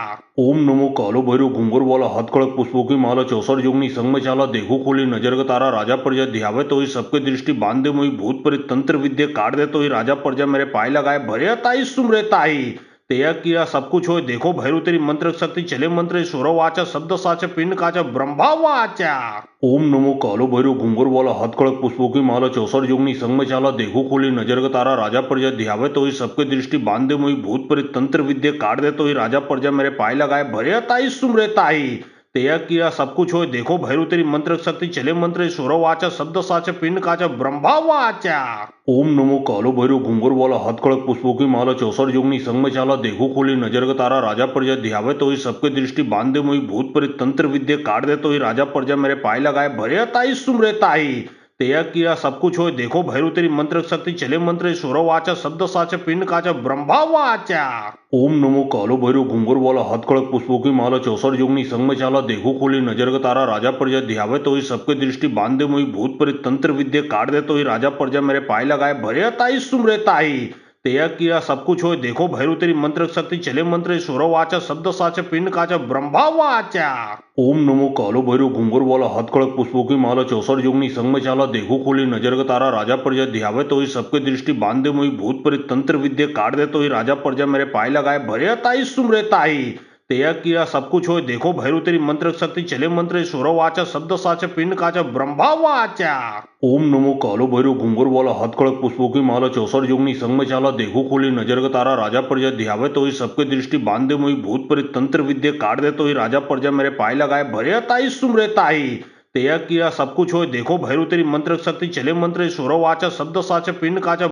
ओम नमो कालो भैरव घुंगर वाला हाथ खड़क पुष्पों की माला 64 जोगनी संग में चाला देखो खोली नजर का तारा राजा प्रजा ध्यावे तो ही सबके दृष्टि बांधे मोई भूत प्रेत तंत्र विद्या काट दे तो ही राजा प्रजा मेरे पाए लगाए भरे ताई सुमरे ताई तेया किया सब कुछ होय देखो भैरू तेरी मंत्र शक्ति चले मंत्र सुरो वाचा शब्द साचा पिंड काचा ब्रह्मा वाचा ओम नमो कालो भैरव घुंगर वाला हाथ खड़क पुष्पों की माला 64 जोगनी संग में चाला देखो खोली नजर का तारा राजा प्रजा ध्यावे तो ही सबके दृष्टि बांधे मोई भूत प्रेत तंत्र विद्या काट दे तो ही राजा प्रजा मेरे पाए लगाए भरे ताई सुमरे ताई तेया किया सब कुछ होय देखो भैरू तेरी मंत्र शक्ति चले मंत्र सुरो वाचा शब्द साचा पिंड काचा ब्रह्मा वाचा ओम नमो कालो भैरव घुंगर वाला हाथ खड़क पुष्पों की माला 64 जोगनी संग में चाला देखो खोली नजर का तारा राजा प्रजा ध्यावे तो ही सबके दृष्टि बांधे मोई भूत प्रेत तंत्र विद्या काट दे तो ही राजा प्रजा मेरे पाए लगाए भरे ताई सुमरे ताई तेया किया सब कुछ होय देखो भैरू तेरी मंत्र शक्ति चले मंत्र सुरो वाचा शब्द साचा पिंड काचा ब्रह्मा वाचा ओम नमो कालो भैरव घुंगर वाला हाथ खड़क पुष्पों की माला 64 जोगनी संग में चाला देखो खोली नजर का तारा राजा प्रजा ध्यावे तो ही सबके दृष्टि बांधे मोई भूत प्रेत तंत्र विद्या काट दे तो ही राजा प्रजा मेरे पाए लगाए भरे ताई सुमरे ताई तेया किया सब कुछ होय देखो भैरू तेरी मंत्र शक्ति चले मंत्र सुरो वाचा शब्द साचा पिंड काचा ब्रह्मा वाचा ओम नमो कालो भैरव घुंगर वाला हाथ खड़क पुष्पों की माला 64 जोगनी संग में चाला देखो खोली नजर का तारा राजा प्रजा ध्यावे तो ही सबके दृष्टि बांधे मोई भूत प्रेत तंत्र विद्या काट दे तो ही राजा प्रजा मेरे पाए लगाए भरे ताई सुमरे ताई तेया किया सब कुछ होय देखो भैरू तेरी मंत्र शक्ति चले मंत्र सुरो वाचा शब्द साचा पिंड काचा ब्रह्मा वाचा ओम नमो कालो भैरव घुंगर वाला हाथ खड़क पुष्पों की माला 64 जोगनी संग में चाला देखो खोली नजर का तारा राजा प्रजा ध्यावे तो ही सबके दृष्टि बांधे मोई भूत प्रेत तंत्र विद्या काट दे तो ही राजा प्रजा मेरे पाए लगाए भरे ताई सुमरे ताई तेया किया सब कुछ होय देखो भैरू तेरी मंत्र शक्ति चले मंत्र सुरो वाचा शब्द साचा पिंड काचा